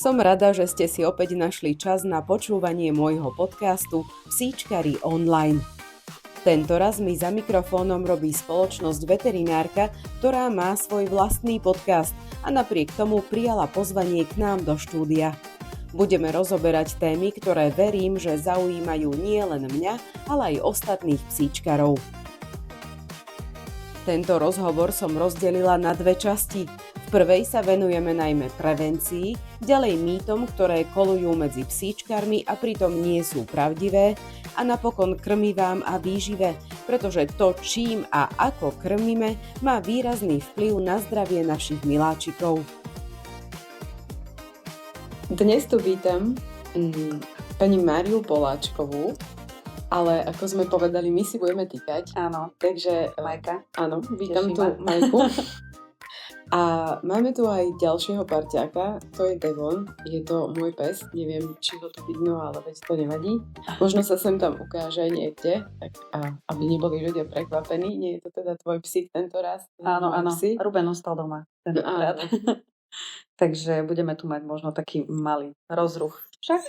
Som rada, že ste si opäť našli čas na počúvanie môjho podcastu Psíčkari online. Tento raz mi za mikrofónom robí spoločnosť veterinárka, ktorá má svoj vlastný podcast a napriek tomu prijala pozvanie k nám do štúdia. Budeme rozoberať témy, ktoré verím, že zaujímajú nielen mňa, ale aj ostatných psíčkarov. Tento rozhovor som rozdelila na dve časti. V prvej sa venujeme najmä prevencii, ďalej mýtom, ktoré kolujú medzi psíčkarmi a pritom nie sú pravdivé, a napokon krmivám a výžive, pretože to, čím a ako krmíme, má výrazný vplyv na zdravie našich miláčikov. Dnes tu vítam pani Máriu Poláčkovú, ale ako sme povedali, my si budeme týkať. Áno, takže Majka. Áno, vítam tu Majku. A máme tu aj ďalšieho parťáka, to je Devon, je to môj pes, neviem, či ho tu vidno, ale veď to nevadí. Možno sa sem tam ukáže niekde, tak aby neboli ľudia prekvapení, nie je to teda tvoj psík tento raz? Áno, Ruben ostal doma tentokrát. Takže budeme tu mať možno taký malý rozruch. Však?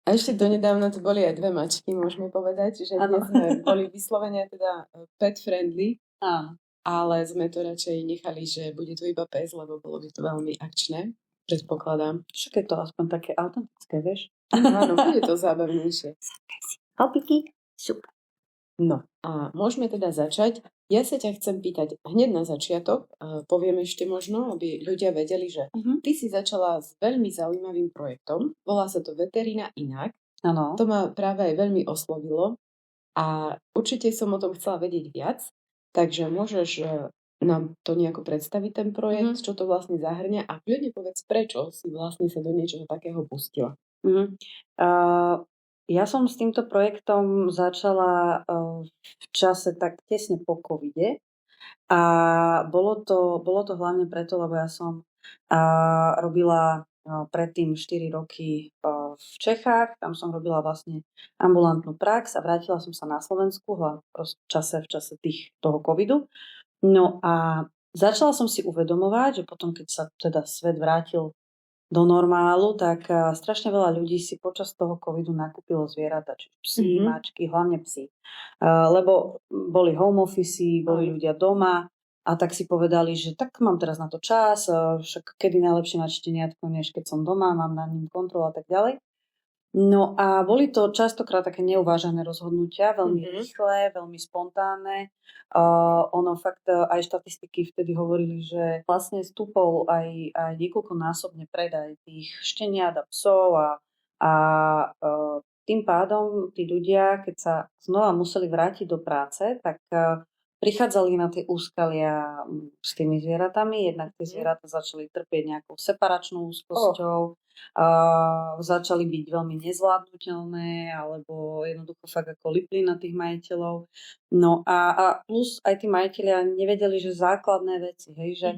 A ešte donedávna tu boli aj dve mačky, môžeme povedať, že dnes sme boli vyslovene teda pet friendly. Áno. Ale sme to radšej nechali, že bude tu iba pes, lebo bolo by to veľmi akčné, predpokladám. Však je to aspoň také autentické, vieš? Áno, bude to zábavnejšie. Hopiky, super. No a môžeme teda začať. Ja sa ťa chcem pýtať hneď na začiatok, poviem ešte možno, aby ľudia vedeli, že ty si začala s veľmi zaujímavým projektom, volá sa to Veterína inak. Áno. To ma práve aj veľmi oslovilo a určite som o tom chcela vedieť viac. Takže môžeš nám to nejako predstaviť, ten projekt, čo to vlastne zahrňa a kľudne povedz, prečo si vlastne sa do niečoho takého pustila. Ja som s týmto projektom začala v čase tak tesne po covide a bolo to hlavne preto, lebo ja som robila predtým 4 roky v Čechách, tam som robila vlastne ambulantnú prax a vrátila som sa na Slovensku v čase toho covidu. No a začala som si uvedomovať, že potom, keď sa teda svet vrátil do normálu, tak strašne veľa ľudí si počas toho covidu nakúpilo zvieratá, čiže psi, mačky, hlavne psi. Lebo boli home office, boli ľudia doma, a tak si povedali, že tak mám teraz na to čas, však kedy najlepšie mať šteniatko, než keď som doma, mám na ním kontrolu a tak ďalej. No a boli to častokrát také neuvážené rozhodnutia, veľmi rýchle, veľmi spontánne. Ono fakt, aj štatistiky vtedy hovorili, že vlastne stúpol aj niekoľkonásobne predaj tých šteniat a psov a tým pádom tí ľudia, keď sa znova museli vrátiť do práce, tak prichádzali na tie úskalia s tými zvieratami, jednak tie zvieratá začali trpieť nejakou separačnou úzkosťou, začali byť veľmi nezvládnutelné, alebo jednoducho fakt ako lipli na tých majiteľov. No a plus aj tí majiteľia nevedeli, že základné veci, hej, že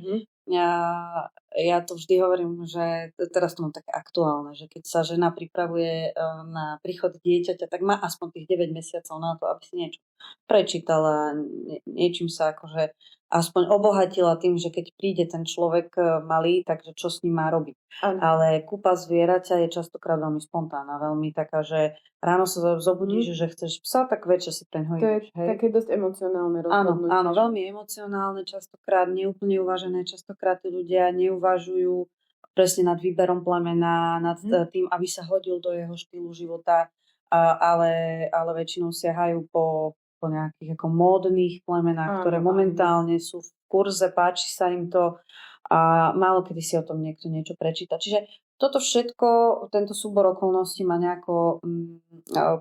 ja to vždy hovorím, že teraz to mám také aktuálne, že keď sa žena pripravuje na príchod dieťaťa, tak má aspoň tých 9 mesiacov na to, aby si niečo prečítala, niečím sa akože aspoň obohatila tým, že keď príde ten človek malý, takže čo s ním má robiť. Ale kúpa zvieraťa je častokrát veľmi spontánna, veľmi taká, že ráno sa zobudíš, že chceš psa, tak večer si preň ho ideš. To je také dosť emocionálne rozhodnutie. Áno, veľmi emocionálne, častokrát neúplne uvažené, častokrát tí ľudia neuvažujú presne nad výberom plemena, nad tým, aby sa hodil do jeho štýlu života, ale väčšinou siahajú po nejakých ako módnych plemenách, ktoré momentálne sú v kurze, páči sa im to a málo kedy si o tom niekto niečo prečíta. Čiže toto všetko, tento súbor okolností ma nejako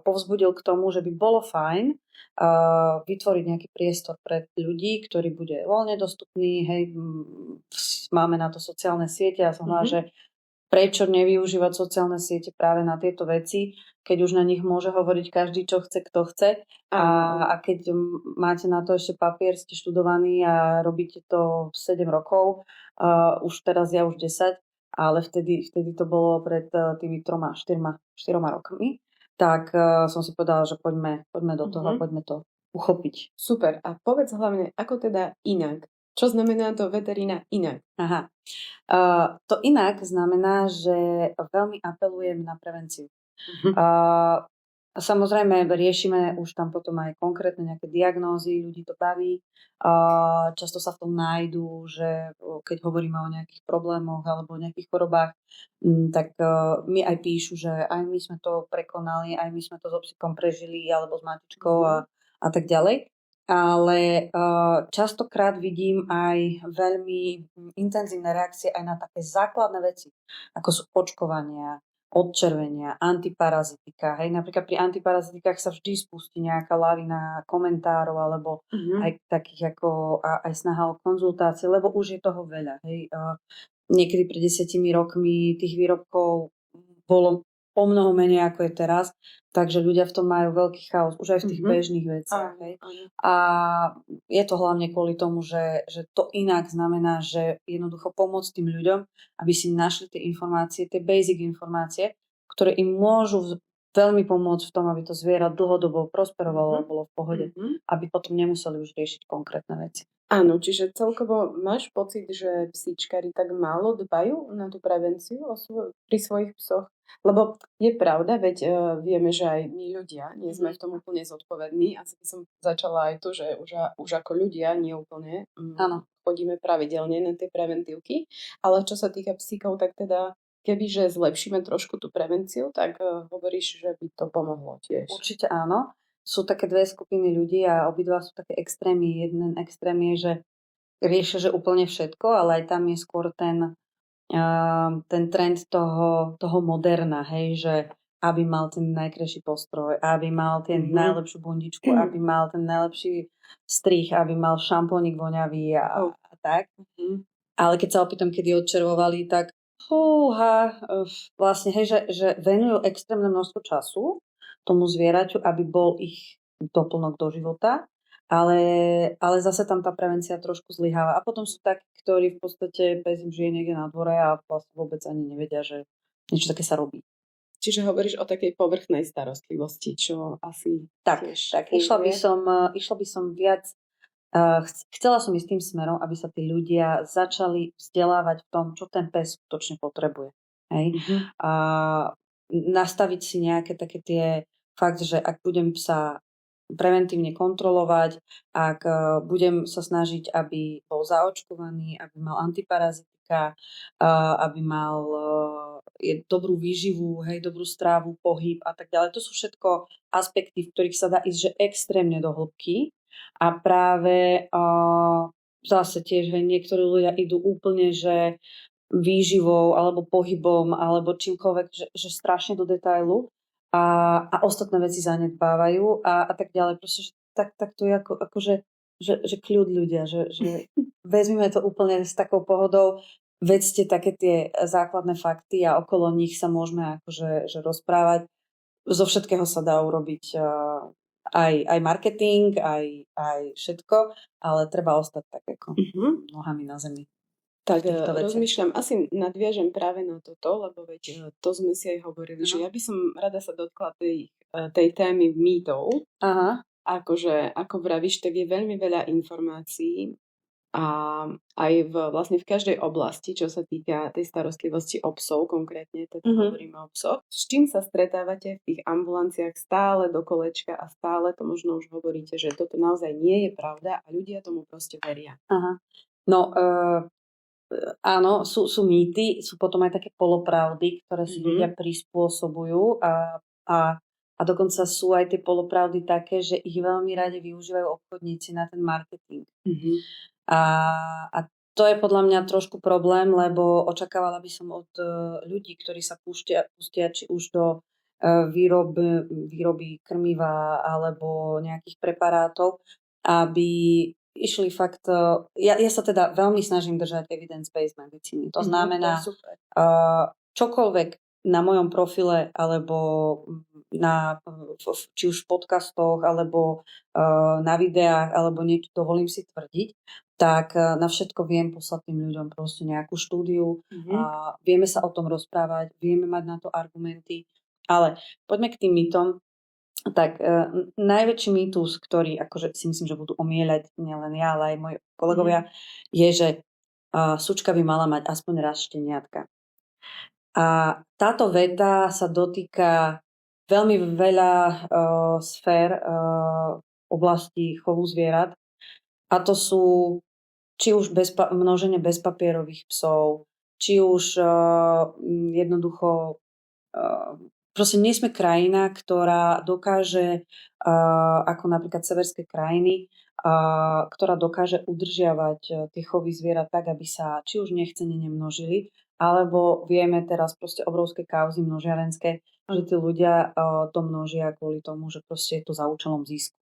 povzbudil k tomu, že by bolo fajn vytvoriť nejaký priestor pre ľudí, ktorý bude voľne dostupný. Hej, máme na to sociálne siete a som že prečo nevyužívať sociálne siete práve na tieto veci, keď už na nich môže hovoriť každý, čo chce, kto chce. A keď máte na to ešte papier, ste študovaní a robíte to 7 rokov, už teraz ja už 10, ale vtedy to bolo pred tými 3-4 rokmi, tak som si povedala, že poďme do toho, poďme to uchopiť. Super. A povedz hlavne, ako teda inak Čo znamená to veterína inak? Aha. To inak znamená, že veľmi apelujem na prevenciu. Uh, Samozrejme, riešime už tam potom aj konkrétne nejaké diagnózy, ľudí to baví. Často sa v tom nájdú, že keď hovoríme o nejakých problémoch alebo o nejakých chorobách, tak mi aj píšu, že aj my sme to prekonali, aj my sme to s obsikom prežili, alebo s matičkou a tak ďalej. Ale častokrát vidím aj veľmi intenzívne reakcie aj na také základné veci, ako sú očkovania, odčervenia, antiparazitika. Hej, napríklad pri antiparazitikách sa vždy spustí nejaká lavina komentárov alebo aj takých ako aj snaha o konzultácie, lebo už je toho veľa. Hej. Niekedy pred 10 rokmi tých výrobkov bolo o mnoho menej ako je teraz, takže ľudia v tom majú veľký chaos, už aj v tých bežných veciach. Hej. A je to hlavne kvôli tomu, že to inak znamená, že jednoducho pomôcť tým ľuďom, aby si našli tie informácie, tie basic informácie, ktoré im môžu veľmi pomôcť v tom, aby to zviera dlhodobo prosperovalo a bolo v pohode, aby potom nemuseli už riešiť konkrétne veci. Áno, čiže celkovo máš pocit, že psíčkari tak málo dbajú na tú prevenciu pri svojich psoch? Lebo je pravda, veď vieme, že aj my ľudia nie sme v tom úplne zodpovední. Asi by som začala aj to, že už ako ľudia nie úplne chodíme pravidelne na tie preventívky. Ale čo sa týka psíkov, tak teda kebyže zlepšíme trošku tú prevenciu, tak hovoríš, že by to pomohlo tiež. Určite áno. Sú také dve skupiny ľudí a obidva sú také extrémy. Jeden extrém je, že riešia, že úplne všetko, ale aj tam je skôr ten trend toho moderna, hej, že aby mal ten najkrajší postroj, aby mal ten najlepšiu bundičku, aby mal ten najlepší strih, aby mal šampónik voňavý a tak. Ale keď sa opýtam, kedy odčervovali, tak vlastne, hej, že venujú extrémne množstvo času tomu zvieraťu, aby bol ich doplnok do života, ale zase tam tá prevencia trošku zlyháva. A potom sú takí, ktorí v podstate pes im žije niekde na dvore a vlastne vôbec ani nevedia, že niečo také sa robí. Čiže hovoríš o takej povrchnej starostlivosti, čo asi... Tak. Išla by som viac... Chcela som ísť tým smerom, aby sa tí ľudia začali vzdelávať v tom, čo ten pes skutočne potrebuje. Hej? A nastaviť si nejaké také tie fakt, že ak budem psa preventívne kontrolovať, ak budem sa snažiť, aby bol zaočkovaný, aby mal antiparazitika, aby mal dobrú výživu, hej, dobrú strávu, pohyb a tak ďalej. To sú všetko aspekty, v ktorých sa dá ísť že extrémne do hĺbky a práve zase tiež, hej, niektorí ľudia idú úplne, že výživou alebo pohybom alebo čímkoľvek, že strašne do detailu a ostatné veci zanedbávajú a tak ďalej. Proste, že tak to je akože že kľud ľudia, že vezmime to úplne s takou pohodou, vedzte také tie základné fakty a okolo nich sa môžeme akože že rozprávať. Zo všetkého sa dá urobiť aj marketing, aj všetko, ale treba ostať tak ako nohami na zemi. Tak rozmýšľam, asi nadviažem práve na toto, lebo veď to sme si aj hovorili, že ja by som rada sa dotkla tej témy mýtov. Akože, ako vravíš, tak je veľmi veľa informácií a aj vlastne v každej oblasti, čo sa týka tej starostlivosti o psov konkrétne, teda hovoríme o psoch. S čím sa stretávate v tých ambulanciách stále do kolečka a stále to možno už hovoríte, že toto naozaj nie je pravda a ľudia tomu proste veria. No, áno, sú mýty, sú potom aj také polopravdy, ktoré si ľudia prispôsobujú a dokonca sú aj tie polopravdy také, že ich veľmi radi využívajú obchodníci na ten marketing. A to je podľa mňa trošku problém, lebo očakávala by som od ľudí, ktorí sa pustia či už do výroby krmiva alebo nejakých preparátov, aby išli fakt... Ja sa teda veľmi snažím držať evidence-based medicíny. To znamená, čokoľvek na mojom profile alebo či už v podcastoch alebo na videách alebo niečo dovolím si tvrdiť, tak na všetko viem poslať tým ľuďom proste nejakú štúdiu a vieme sa o tom rozprávať, vieme mať na to argumenty, ale poďme k tým mýtom. Tak najväčší mýtus, ktorý akože si myslím, že budú omieľať nielen ja, ale aj moji kolegovia, je, že sučka by mala mať aspoň raz šteniatka. A táto veta sa dotýka veľmi veľa sfér oblasti chovu zvierat. A to sú či už množenie bezpapierových psov, či už jednoducho proste nie sme krajina, ktorá dokáže, ako napríklad severské krajiny, ktorá dokáže udržiavať tie chovy zvierat tak, aby sa či už nechcene nemnožili, alebo vieme teraz proste obrovské kauzy množiarenské, že tí ľudia to množia kvôli tomu, že proste je to za účelom zisku.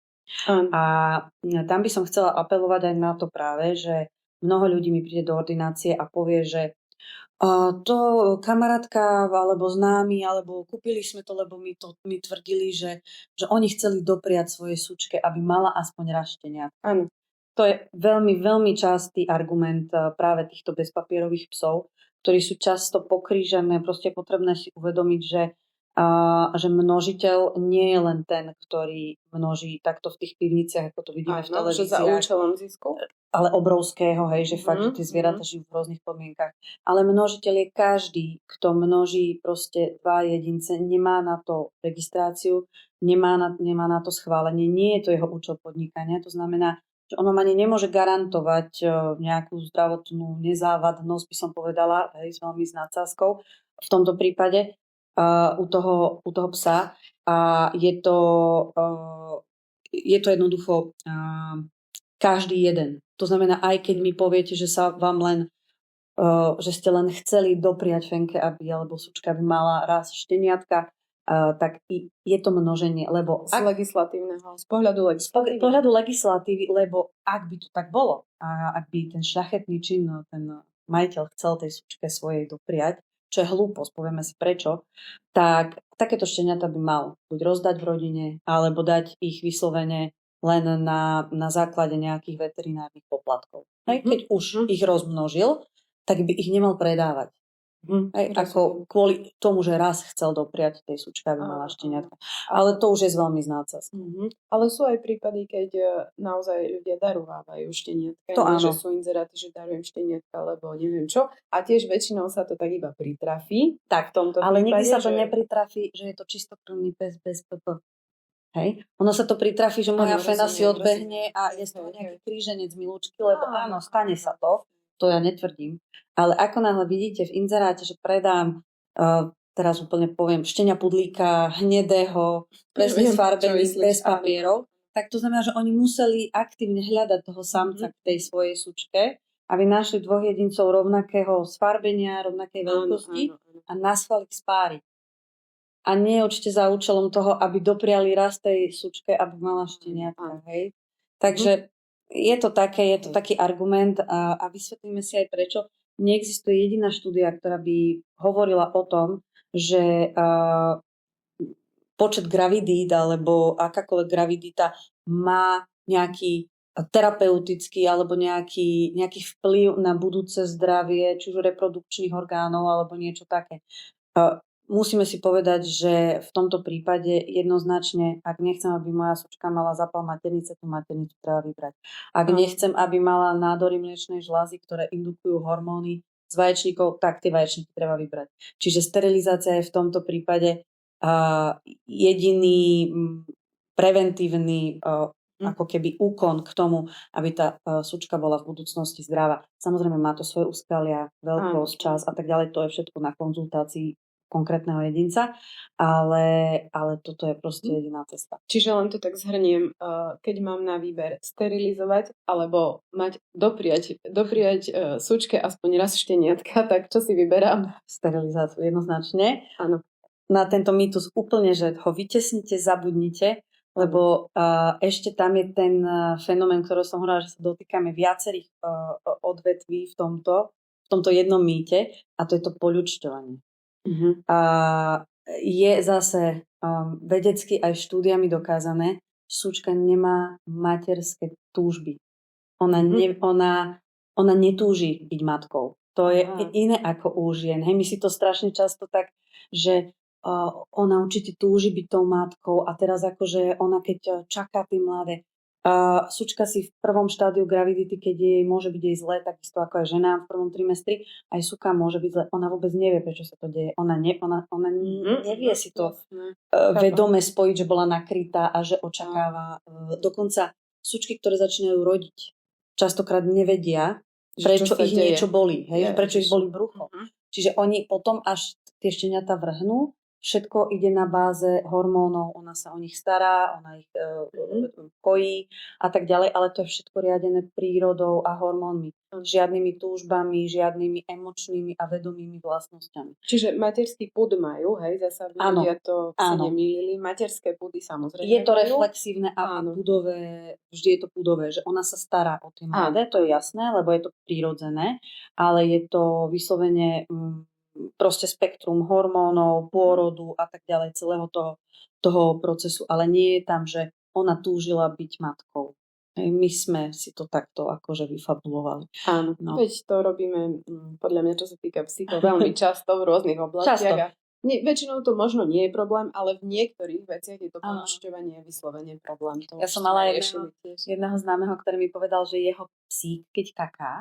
A tam by som chcela apelovať aj na to práve, že mnoho ľudí mi príde do ordinácie a povie, že to kamarátka alebo známi, alebo kúpili sme to, lebo mi tvrdili, že oni chceli dopriať svojej sučke, aby mala aspoň raz šteniat. Áno. To je veľmi, veľmi častý argument práve týchto bezpapierových psov, ktorí sú často pokrížené. Proste je potrebné si uvedomiť, že množiteľ nie je len ten, ktorý množí takto v tých pivniciach, ako to vidíme v televíziách. Že za účelom zisku? Ale obrovského, hej, že fakt, že tie zvieratá žijú v rôznych podmienkach. Ale množiteľ je každý, kto množí proste 2 jedince, nemá na to registráciu, nemá na to schválenie, nie je to jeho účel podnikania. To znamená, že ono ani nemôže garantovať nejakú zdravotnú nezávadnosť, by som povedala, hej, s veľmi s nadsázkou v tomto prípade u toho psa. A je to jednoducho každý jeden. To znamená, aj keď mi poviete, že sa vám že ste len chceli dopriať Fenke, alebo sučka by mala raz šteniatka, tak je to množenie, lebo z legislatívneho, z pohľadu legislatívy, lebo ak by to tak bolo, a ak by ten šľachetný čin, ten majiteľ chcel tej sučke svojej dopriať, čo je hlúposť, povieme si prečo, tak takéto šteniata by mal buď rozdať v rodine, alebo dať ich vyslovene len na základe nejakých veterinárnych poplatkov. Keď už ich rozmnožil, tak by ich nemal predávať. Ako kvôli tomu, že raz chcel dopriať tej sučke, aby mala šteniatka. Ale to už je veľmi znáca. Ale sú aj prípady, keď naozaj ľudia darovávajú šteniatka. To áno. Že sú inzeráty, že darujem šteniatka, lebo neviem čo. A tiež väčšinou sa to tak iba pritrafí. Tak, ale nikdy sa to nepritrafí, že je to čistokrvný pes bez PP. Hej. Ono sa to pritrafí, že moja fena si odbehne a je to nejaký kríženec milúčky, lebo áno, stane sa to ja netvrdím. Ale ako náhle vidíte v inzeráte, že predám, teraz úplne poviem, štenia pudlíka, hnedého, presne sfarbený, bez papierov, tak to znamená, že oni museli aktívne hľadať toho samca k tej svojej sučke, aby našli 2 jedincov rovnakého sfarbenia, rovnakej veľkosti a naschvál ich spáriť. A nie určite za účelom toho, aby dopriali raz tej sučke, aby mala šteniatka. Hej? Takže je to taký argument a vysvetlíme si aj prečo. Neexistuje jediná štúdia, ktorá by hovorila o tom, že počet gravidít alebo akákoľvek gravidita má nejaký terapeutický alebo nejaký vplyv na budúce zdravie, či už reprodukčných orgánov alebo niečo také. Musíme si povedať, že v tomto prípade jednoznačne, ak nechcem, aby moja sučka mala zápal maternice, tú maternicu treba vybrať. Ak nechcem, aby mala nádory mliečnej žľazy, ktoré indukujú hormóny z vaječníkov, tak tie vaječníky treba vybrať. Čiže sterilizácia je v tomto prípade jediný preventívny ako keby úkon k tomu, aby tá sučka bola v budúcnosti zdravá. Samozrejme má to svoje úskalia, veľkosť, čas a tak ďalej, to je všetko na konzultácii konkrétneho jedinca, ale toto je proste jediná cesta. Čiže len to tak zhrniem, keď mám na výber sterilizovať alebo mať dopriať sučke aspoň raz šteniatka, tak čo si vyberám? Sterilizáciu jednoznačne. Áno. Na tento mýtus úplne, že ho vytesnite, zabudnite, lebo ešte tam je ten fenomén, ktorý som hovorila, že sa dotýkame viacerých odvetví v tomto jednom mýte, a to je to poľučťovanie. A je zase vedecky aj štúdiami dokázané, sučka nemá materské túžby. Ona netúži byť matkou. To je iné ako u žien. Hej, my si to strašne často tak, že ona určite túži byť tou matkou a teraz akože ona keď čaká tie mladé, sučka si v prvom štádiu gravidity, keď jej môže byť jej zle, takisto ako aj žena v prvom trimestri, aj suka môže byť zle. Ona vôbec nevie, prečo sa to deje. Ona nevie si to vedome spojiť, že bola nakrytá a že očakáva. Dokonca sučky, ktoré začínajú rodiť, častokrát nevedia, prečo ich niečo bolí. Prečo ich bolí brucho. Čiže oni potom, až tie šteniatá vrhnú, všetko ide na báze hormónov, ona sa o nich stará, ona ich kojí a tak ďalej, ale to je všetko riadené prírodou a hormónmi. Žiadnymi túžbami, žiadnymi emočnými a vedomými vlastnosťami. Čiže materský pud majú, hej, zasa ľudia to si nemýlili. Materské pudy samozrejme je to reflexívne a pudové, vždy je to pudové, že ona sa stará o tie mladé, to je jasné, lebo je to prírodzené, ale je to vyslovene proste spektrum hormónov, pôrodu a tak ďalej, celého toho procesu, ale nie je tam, že ona túžila byť matkou. My sme si to takto akože vyfabulovali. Áno, veď to robíme podľa mňa, čo sa týka psycho, veľmi často v rôznych oblastiach. Väčšinou to možno nie je problém, ale v niektorých veciach je to pomašťovanie vyslovene problém. Ja som mala jedného známeho, ktorý mi povedal, že jeho psík, keď kaká,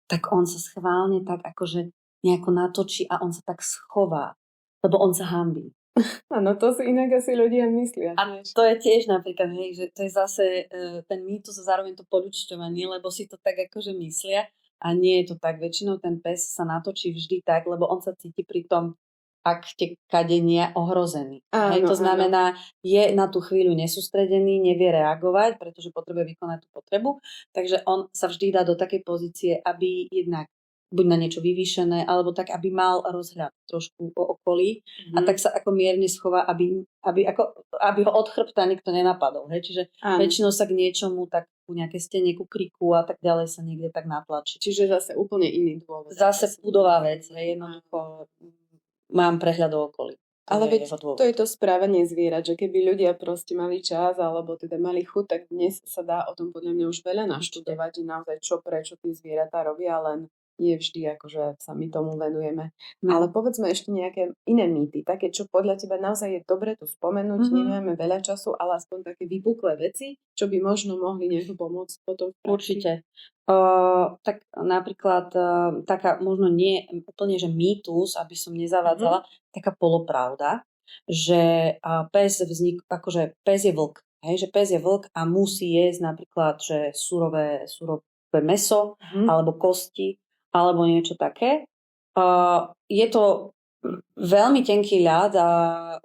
tak on sa schválne tak akože nejako natočí a on sa tak schová, lebo on sa hanbí. Áno, to si inak asi ľudia myslia. A to je tiež napríklad, hej, že to je zase ten mýtus a zároveň to poľučťovanie, lebo si to tak akože myslia a nie je to tak. Väčšinou ten pes sa natočí vždy tak, lebo on sa cíti pri tom akte kadenia ohrozený. Hej, to znamená, je na tú chvíľu nesústredený, nevie reagovať, pretože potrebuje vykonať tú potrebu, takže on sa vždy dá do takej pozície, aby jednak buď na niečo vyvýšené, alebo tak, aby mal rozhľad trošku o okolí a tak sa ako mierne schová, aby ho od chrbta nikto nenapadol. Hej? Čiže väčšinou sa k niečomu, tak ku nejaké stene, ku kriku a tak ďalej sa niekde tak natlačí. Čiže zase úplne iný dôvod. Zase pudová vec. Jednoducho mám prehľad o okolí. Ale veď to je to správanie zvierat, že keby ľudia proste mali čas, alebo teda mali chuť, tak dnes sa dá o tom podľa mňa už veľa naštudovať, že naozaj prečo tí zvieratá robia, len nie vždy akože sa my tomu venujeme. Ale povedzme ešte nejaké iné mýty, také, čo podľa teba naozaj je dobre tu spomenúť, nemáme veľa času, ale aspoň také vypuklé veci, čo by možno mohli nejako pomôcť potom. Určite. Tak napríklad taká možno nie úplne, že mýtus, aby som nezavádzala, taká polopravda, že pes je vlk. Hej, že pes je vlk a musí jesť napríklad, že surové mäso alebo kosti alebo niečo také. Je to veľmi tenký ľad a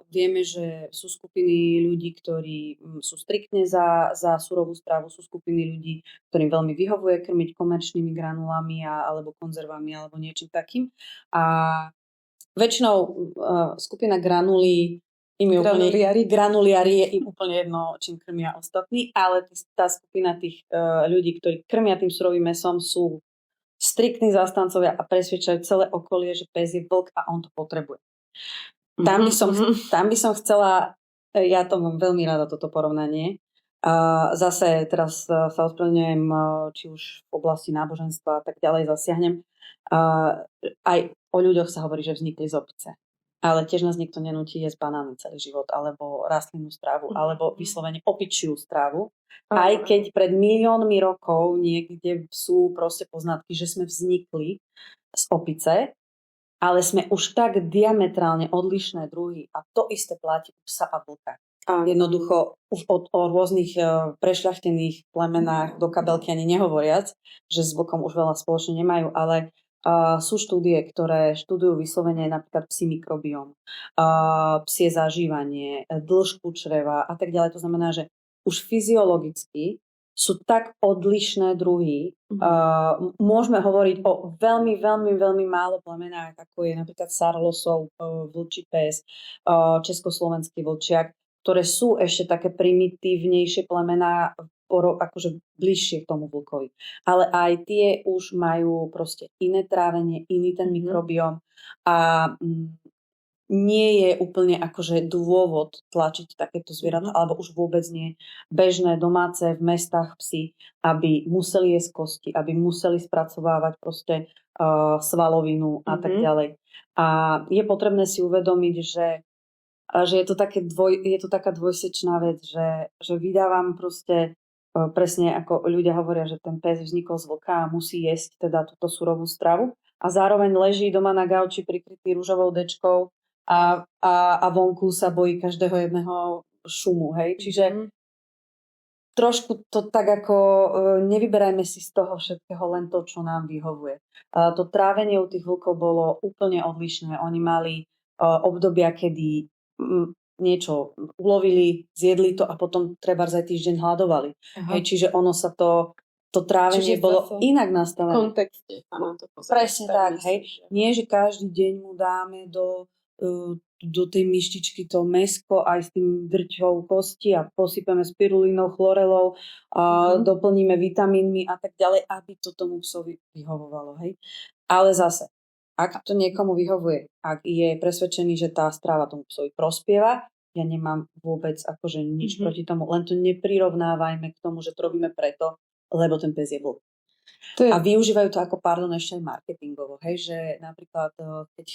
vieme, že sú skupiny ľudí, ktorí sú striktne za surovú stravu, sú skupiny ľudí, ktorým veľmi vyhovuje krmiť komerčnými granulami alebo konzervami alebo niečím takým. A väčšinou skupina granuliari je im úplne jedno, čím krmia ostatní, ale tá skupina tých ľudí, ktorí krmia tým surovým mäsom, sú striktní zástancovia a presvedčajú celé okolie, že pes je vlk a on to potrebuje. Tam by som chcela, ja to mám veľmi rada toto porovnanie. Zase teraz sa ospravedlňujem, či už v oblasti náboženstva a tak ďalej zasiahnem. Aj o ľuďoch sa hovorí, že vznikli z opice. Ale tiež nás nikto nenúti jesť banány celý život, alebo rastlinnú stravu, alebo vyslovene opičiu stravu. Aj keď pred miliónmi rokov niekde sú proste poznatky, že sme vznikli z opice, ale sme už tak diametrálne odlišné druhy a to isté platí u psa a vlka. Jednoducho už o rôznych prešľachtených plemenách do kabelky ani nehovoriac, že s vlkom už veľa spoločne nemajú, ale sú štúdie, ktoré študujú vyslovene napríklad psí mikrobióm, psie zažívanie, dĺžku čreva a tak ďalej. To znamená, že už fyziologicky sú tak odlišné druhy. Môžeme hovoriť o veľmi, veľmi, veľmi málo plemenách, ako je napríklad Sarlosov vlčí pes, československý vlčiak, ktoré sú ešte také primitívnejšie plemená, akože bližšie k tomu vlkovi. Ale aj tie už majú proste iné trávenie, iný ten mikrobióm a nie je úplne akože dôvod tlačiť takéto zvieratá, alebo už vôbec nie bežné domáce v mestách psy, aby museli jesť kosti, aby museli spracovávať proste svalovinu a tak ďalej. A je potrebné si uvedomiť, že že je to taká dvojsečná vec, že vydávam proste presne ako ľudia hovoria, že ten pes vznikol z vlka a musí jesť teda túto surovú stravu a zároveň leží doma na gauči prikrytý ružovou dečkou a vonku sa bojí každého jedného šumu, hej. Čiže trošku to tak ako nevyberajme si z toho všetkého len to, čo nám vyhovuje. To trávenie u tých vlkov bolo úplne odlišné. Oni mali obdobia, kedy niečo ulovili, zjedli to a potom treba za týždeň hľadovali. Hej, čiže ono sa to trávenie bolo inak nastavené. V kontexte. Áno, to presne tak, hej. Nie, že každý deň mu dáme do tej myštičky to mäsko aj s tým drťou kosti a posypeme spirulínou, chlorelou, doplníme vitamínmi a tak ďalej, aby to tomu psovi vyhovovalo. Hej. Ale zase, ak to niekomu vyhovuje, ak je presvedčený, že tá stráva tomu psovi prospieva, ja nemám vôbec akože nič proti tomu, len to neprirovnávajme k tomu, že to robíme preto, lebo ten pes je vlk. A využívajú to ako, ešte aj marketingovo, hej, že napríklad keď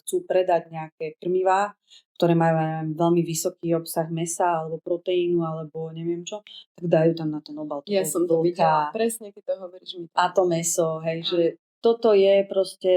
chcú predať nejaké krmivá, ktoré majú veľmi vysoký obsah mäsa alebo proteínu alebo neviem čo, tak dajú tam na ten obal toho ja som to videla, presne keď to hovoríš mi. A to mäso, hej, že toto je proste,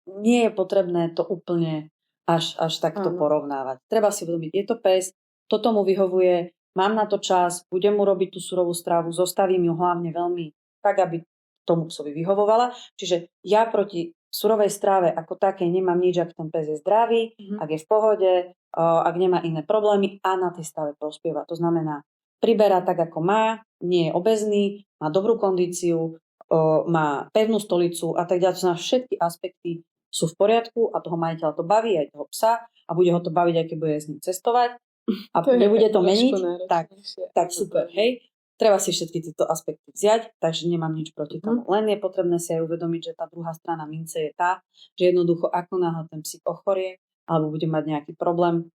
nie je potrebné to úplne až takto porovnávať. Treba si uvedomiť, je to pes, toto mu vyhovuje, mám na to čas, budem mu robiť tú surovú stravu, zostavím ju hlavne veľmi tak, aby tomu psovi vyhovovala. Čiže ja proti surovej strave ako takej nemám nič, ak ten pes je zdravý, ak je v pohode, ak nemá iné problémy a na tej strave prospieva. To znamená, priberá tak, ako má, nie je obezný, má dobrú kondíciu, má pevnú stolicu a tak ďalej. To znamená, všetky aspekty sú v poriadku a toho majiteľa to baví, aj toho psa a bude ho to baviť, aj keď bude s ním cestovať a nebude to meniť, tak super, hej. Treba si všetky tieto aspekty vziať, takže nemám nič proti tomu. Len je potrebné si aj uvedomiť, že tá druhá strana mince je tá, že jednoducho ako náhle ten psík ochorie, alebo bude mať nejaký problém,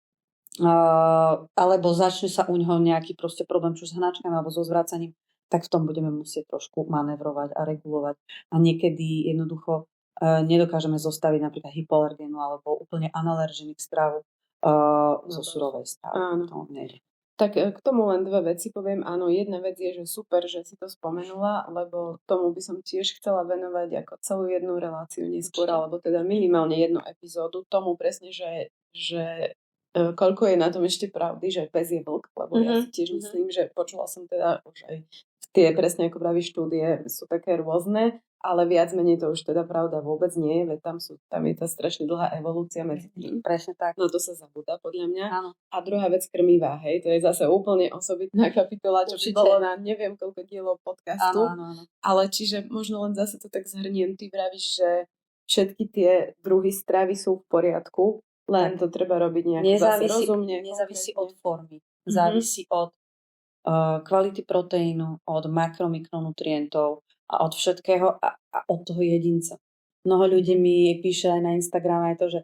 alebo začne sa u neho nejaký proste problém, čo s hnačkami alebo so zvracaním, tak v tom budeme musieť trošku manevrovať a regulovať. A niekedy jednoducho nedokážeme zostaviť napríklad hypoalergénu alebo úplne analergenik stravu zo surovej stravy. To nejde. Tak k tomu len dve veci poviem. Áno, jedna vec je, že super, že si to spomenula, lebo tomu by som tiež chcela venovať ako celú jednu reláciu neskôr, alebo teda minimálne jednu epizódu. Tomu presne, že koľko je na tom ešte pravdy, že pes je vlk, lebo ja si tiež myslím, že počula som teda už aj tie presne ako praví štúdie sú také rôzne, ale viac menej to už teda pravda vôbec nie je, veď tam je tá strašne dlhá evolúcia medzi tým. Presne tak. No to sa zabúda podľa mňa. Áno. A druhá vec krmivá, hej, to je zase úplne osobitná kapitola, čo by bolo na neviem koľko dielov podcastu. Áno. Ale čiže možno len zase to tak zhrniem, ty vravíš, že všetky tie druhy stravy sú v poriadku, len to treba robiť nejak zase rozumne. Nezávisí od formy. Závisí od kvality proteínu, od makromikronutrientov a od všetkého a od toho jedinca. Mnoho ľudí mi píše aj na Instagram aj to, že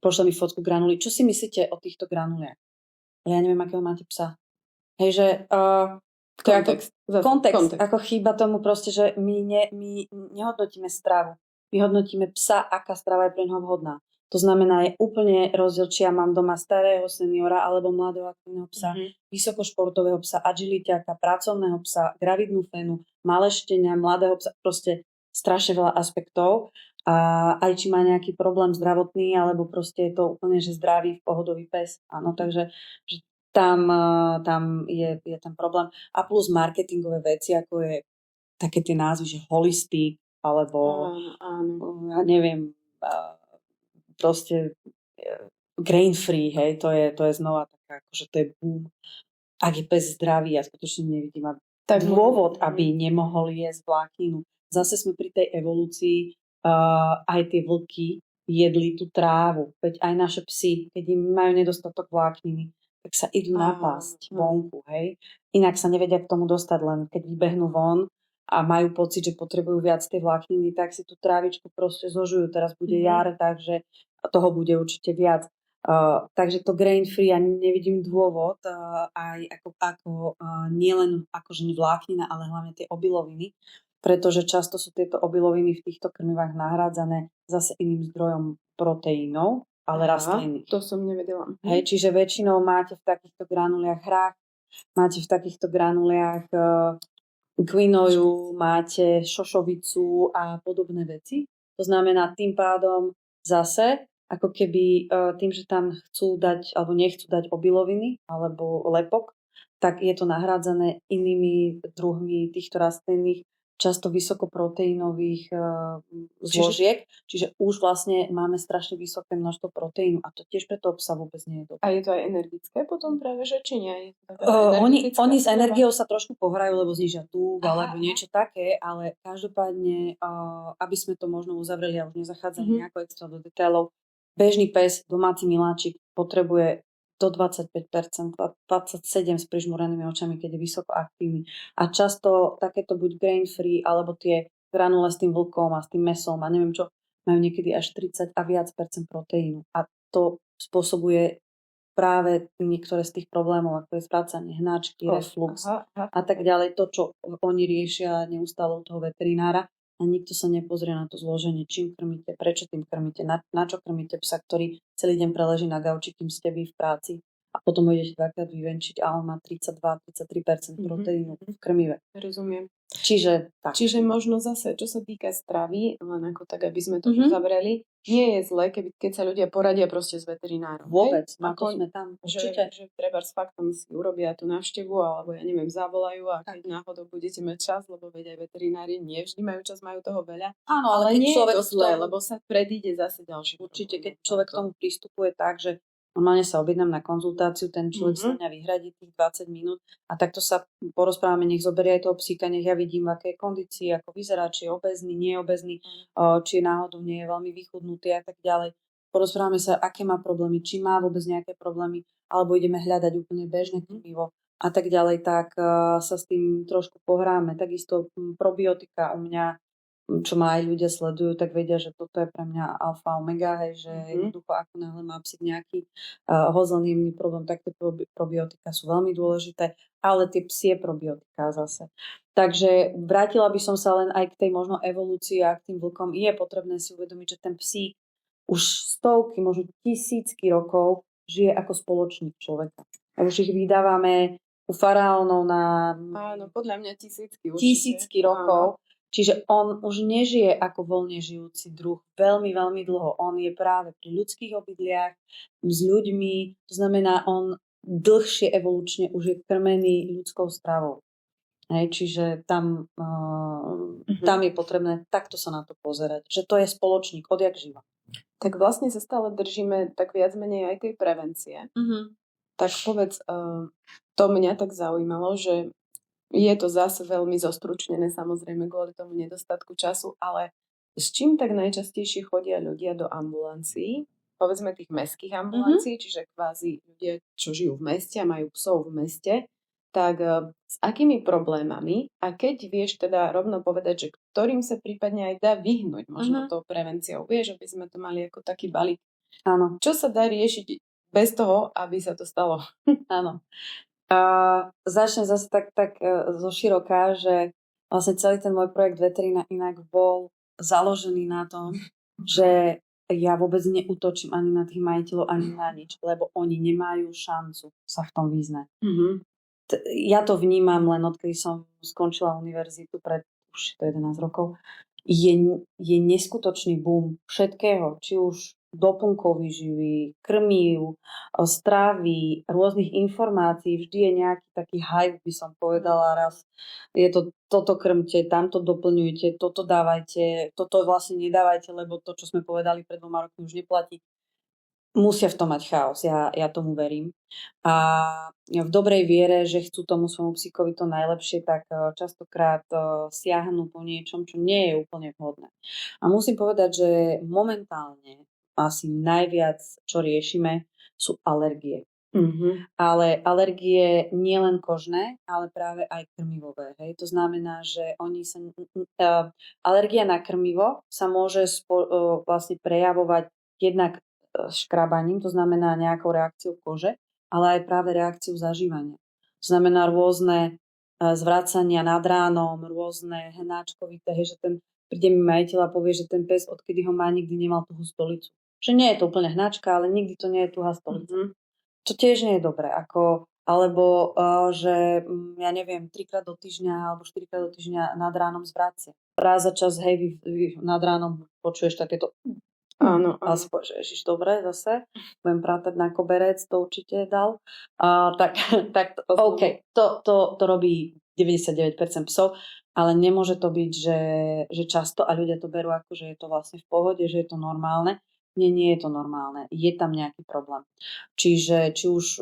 pošle mi fotku granulí. Čo si myslíte o týchto granuliach? Ale ja neviem, akého máte psa. Hej, že kontext. Ako chýba tomu proste, že my nehodnotíme stravu. My hodnotíme psa, aká strava je pre neho vhodná. To znamená, je úplne rozdiel, či ja mám doma starého seniora alebo mladého aktívneho psa, vysokošportového psa, agiliťaka, pracovného psa, gravidnú fénu, malé štenia, mladého psa, proste strašne veľa aspektov. A aj či má nejaký problém zdravotný, alebo proste je to úplne, že zdravý, pohodový pes. Áno, takže že tam je ten problém. A plus marketingové veci, ako je také tie názvy, že holistic, alebo ja neviem, proste grain free, hej, to je znova taká, akože to je boom. Ak je pes zdravý, ja skutočne nevidím dôvod, aby nemohol jesť vlákninu. Zase sme pri tej evolúcii, aj tie vlky jedli tú trávu, veď aj naše psy, keď im majú nedostatok vlákniny, tak sa idú napásť vonku, hej. Inak sa nevedia k tomu dostať, len keď vybehnú von a majú pocit, že potrebujú viac tej vlákniny, tak si tú trávičku proste zožujú. Teraz bude jar, takže toho bude určite viac. Takže to grain free, ja nevidím dôvod, aj ako nielen akože vláknina, ale hlavne tie obiloviny, pretože často sú tieto obiloviny v týchto krmivách nahrádzané zase iným zdrojom proteínov, ale rastlinných. To som nevedela. Hej, čiže väčšinou máte v takýchto granuliach hrách, máte v takýchto granuliach quinoju, máte šošovicu a podobné veci. To znamená tým pádom zase, ako keby tým, že tam chcú dať alebo nechcú dať obiloviny alebo lepok, tak je to nahrádzané inými druhmi týchto rastlinných, často vysokoproteínových zložiek. Čiže už vlastne máme strašne vysoké množstvo proteínu a to tiež pre toho psa vôbec nie je dobré. A je to aj energické potom práve, že či nie? Oni s energiou sa trošku pohrajú, lebo znižia tuk alebo niečo také, ale každopádne, aby sme to možno uzavreli a už nezachádzali nejako extra do detailov, bežný pes, domáci miláčik potrebuje do 25%, 27% s prižmúrenými očami, keď je vysoko aktívny. A často takéto buď grain free, alebo tie granule s tým vlkom a s tým mesom a neviem čo, majú niekedy až 30 a viac percent proteínu. A to spôsobuje práve niektoré z tých problémov, ako je sprácanie hnačky, reflux a tak ďalej. To, čo oni riešia neustále u toho veterinára a nikto sa nepozrie na to zloženie, čím krmíte, prečo tým krmíte, na čo krmíte psa, ktorý celý deň preleží na gauči, kým ste vy v práci a potom ho idete dvakrát vyvenčiť a on má 32-33% proteínu v krmive. Rozumiem. Čiže tak. Čiže možno zase, čo sa týka stravy, len ako tak, aby sme to uzavreli, nie je zle, keď sa ľudia poradia proste s veterinárom. Vôbec, ako sme tam. Určite. Že treba s faktom si urobia tú návštevu, alebo ja neviem, zavolajú a keď náhodou budete mať čas, lebo veď aj veterinári nie vždy majú čas, majú toho veľa. Áno, ale nie je človek to zle, lebo sa predíde zase ďalší. Určite, keď človek k tomu pristupuje tak, že normálne sa objednám na konzultáciu, ten človek sa mňa vyhradí tých 20 minút a takto sa porozprávame, nech zoberie aj toho psíka, nech ja vidím, v akej kondícii, ako vyzerá, či je obézny, nie je obézny, či je náhodou nie je veľmi vychudnutý a tak ďalej. Porozprávame sa, aké má problémy, či má vôbec nejaké problémy, alebo ideme hľadať úplne bežné krmivo a tak ďalej, tak sa s tým trošku pohráme. Takisto probiotika u mňa, čo ma aj ľudia sledujú, tak vedia, že toto je pre mňa alfa omega, hej, že jednoducho ako náhle má psík nejaký hozlný problém, tak tie probiotika sú veľmi dôležité, ale tie psie probiotika zase. Takže vrátila by som sa len aj k tej možno evolúcii a k tým vlkom. Je potrebné si uvedomiť, že ten psík už stovky, možno tisícky rokov žije ako spoločník človeka. A už ich vydávame u faraónov na podľa mňa tisícky rokov. Čiže on už nežije ako voľne žijúci druh veľmi, veľmi dlho. On je práve pri ľudských obydliach, s ľuďmi, to znamená, on dlhšie evolučne už je krmený ľudskou stravou. Čiže tam je potrebné takto sa na to pozerať, že to je spoločník odjak živa. Tak vlastne sa stále držíme tak viac menej aj tej prevencie. Tak povedz, to mňa tak zaujímalo, že je to zase veľmi zostručnené, samozrejme kvôli tomu nedostatku času, ale s čím tak najčastejšie chodia ľudia do ambulancií? Povedzme tých mestských ambulancií, čiže kvázi ľudia, čo žijú v meste a majú psov v meste, tak s akými problémami a keď vieš teda rovno povedať, že ktorým sa prípadne aj dá vyhnúť možno tou prevenciou, vieš, aby sme to mali ako taký balík. Áno. Čo sa dá riešiť bez toho, aby sa to stalo? Áno. Začnem zase tak zo široká, že vlastne celý ten môj projekt Veterina inak bol založený na tom, že ja vôbec neútočím ani na tých majiteľov, ani na nič, lebo oni nemajú šancu sa v tom vyznať. Ja to vnímam len odkedy som skončila univerzitu pred už 11 rokov. Je neskutočný boom všetkého, či už doplnkov výživy, krmív, stravy, rôznych informácií. Vždy je nejaký taký hype, by som povedala raz. Je to, toto krmte, tamto doplňujte, toto dávajte, toto vlastne nedávajte, lebo to, čo sme povedali pred 2 rokmi, už neplatí. Musia v tom mať chaos, ja tomu verím. A v dobrej viere, že chcú tomu svojmu psíkovi to najlepšie, tak častokrát siahnu po niečom, čo nie je úplne vhodné. A musím povedať, že momentálne asi najviac, čo riešime, sú alergie. Ale alergie nie len kožné, ale práve aj krmivové. Hej? To znamená, že alergia na krmivo sa môže vlastne prejavovať jednak škrabaním, to znamená nejakou reakciou kože, ale aj práve reakciou zažívania. To znamená rôzne zvracania nad ránom, rôzne hnáčkovité, že príde mi majiteľ a povie, že ten pes, odkedy ho má, nikdy nemal tú stolicu. Že nie je to úplne hnačka, ale nikdy to nie je tuhá stolica. Mhm. Čo tiež nie je dobré. Alebo, že ja neviem, 3-krát do týždňa alebo 4-krát do týždňa nad ránom zvracie. Raz za čas, hej, nad ránom počuješ takéto. Áno, A áno. si povieš, ježiš, dobre, zase budem prátať na koberec, to určite dal. Tak OK, to robí 99% psov, ale nemôže to byť, že často a ľudia to berú ako, že je to vlastne v pohode, že je to normálne. Nie je to normálne. Je tam nejaký problém. Čiže či už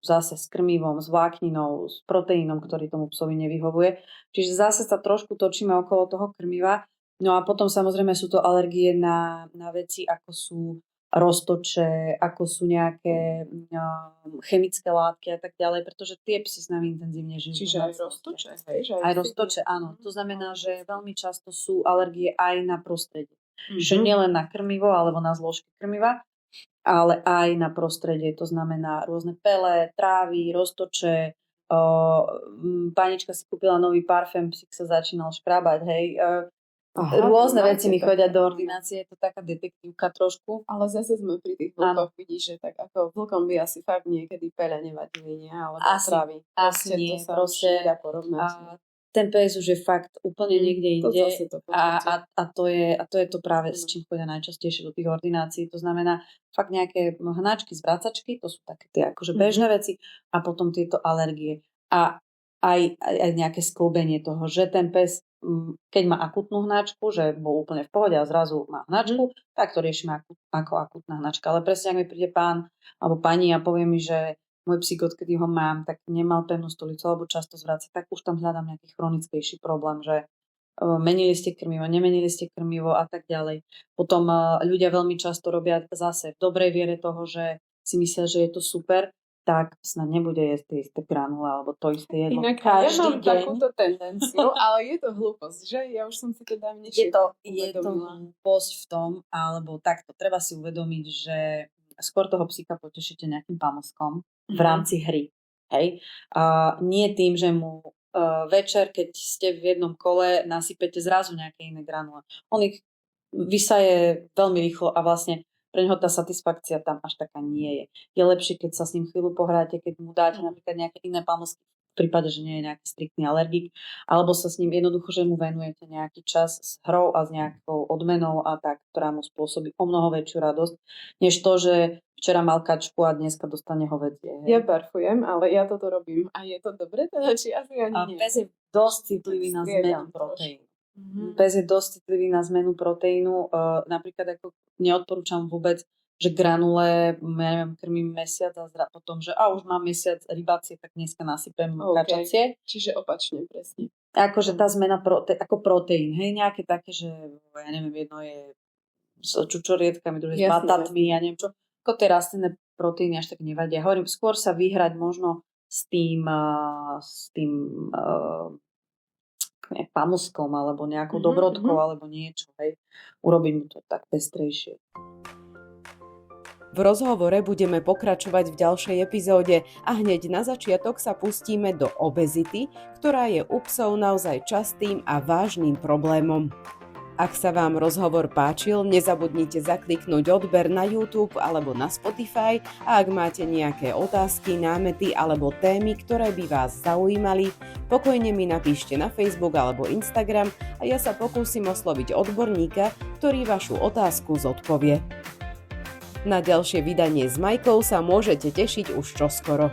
zase s krmivom, s vlákninou, s proteínom, ktorý tomu psovi nevyhovuje. Čiže zase sa trošku točíme okolo toho krmiva. No a potom samozrejme sú to alergie na veci, ako sú roztoče, ako sú nejaké chemické látky a tak ďalej, pretože tie psy s nami intenzívne žijú. Čiže aj roztoče, hej? Že Aj roztoče, áno. To znamená, že veľmi často sú alergie aj na prostredie. Mhm. Že nielen na krmivo alebo na zložky krmiva, ale aj na prostredie. To znamená rôzne pele, trávy, roztoče. Panička si kúpila nový parfém, psík sa začínal škrabať, hej. Rôzne veci mi chodia do ordinácie, je to taká detektívka trošku. Ale zase sme pri tých vlkoch, vidíš, že tak ako vlkom by asi fakt niekedy peľa nevadili, nie? Alebo trávy. Asi nie, to sa proste. už nedá porovnať. A ten pes už je fakt úplne niekde To inde zase to a to je to práve, s čím chodia najčastejšie do tých ordinácií. To znamená fakt nejaké hnačky, zvracačky, to sú také tie akože bežné veci a potom tieto alergie. A aj nejaké sklbenie toho, že ten pes, keď má akutnú hnačku, že bol úplne v pohode a zrazu má hnačku, tak to riešime ako akutná hnačka. Ale presne, ak mi príde pán alebo pani a povie mi, že môj psík, odkedy ho mám, tak nemal pevnú stolicu alebo často zvracia, tak už tam hľadám nejaký chronickejší problém, že menili ste krmivo, nemenili ste krmivo a tak ďalej. Potom ľudia veľmi často robia zase v dobrej viere toho, že si myslia, že je to super, tak snad nebude jesť tie isté granule alebo to isté jedlo. Inak Každý ja mám deň. takúto tendenciu, ale je to hlúposť, že? Ja už som si to dávnejšie Je to hlúposť v tom, alebo takto, treba si uvedomiť, že skôr toho psíka potešíte nejakým pamlskom v rámci hry. Hej? Nie tým, že mu večer, keď ste v jednom kole, nasypete zrazu nejaké iné granule. On ich vysaje veľmi rýchlo a vlastne pre neho tá satisfakcia tam až taká nie je. Je lepšie, keď sa s ním chvíľu pohráte, keď mu dáte napríklad nejaké iné pamlsky, v prípade, že nie je nejaký striktný alergik, alebo sa s ním jednoducho, že mu venujete nejaký čas s hrou a s nejakou odmenou a tak, ktorá mu spôsobí o mnoho väčšiu radosť, než to, že včera mal kačku a dneska dostane hovädzie. Ja barfujem, ale ja toto robím. A je to dobre teda, či asi ani nie? Pes je dosť citlivý na zmenu proteínu. Pes je dosť citlivý na zmenu proteínu. Napríklad ako neodporúčam vôbec, že granule, ja neviem, krmím mesiac a potom, že už mám mesiac rybácie, tak dneska nasypem kačacie. Čiže opačne, presne. Akože tá zmena ako proteín, hej, nejaké také, že ja neviem, jedno je s čučorietkami, druhé s batatmi, ja neviem čo. Ako tie rastlinné proteíny až tak nevadia. Hovorím, skôr sa vyhrať možno s tým pamlskom alebo nejakou dobrodkou alebo niečo, hej. Urobiť mu to tak pestrejšie. V rozhovore budeme pokračovať v ďalšej epizóde a hneď na začiatok sa pustíme do obezity, ktorá je u psov naozaj častým a vážnym problémom. Ak sa vám rozhovor páčil, nezabudnite zakliknúť odber na YouTube alebo na Spotify a ak máte nejaké otázky, námety alebo témy, ktoré by vás zaujímali, pokojne mi napíšte na Facebook alebo Instagram a ja sa pokúsim osloviť odborníka, ktorý vašu otázku zodpovie. Na ďalšie vydanie s Majkou sa môžete tešiť už čoskoro.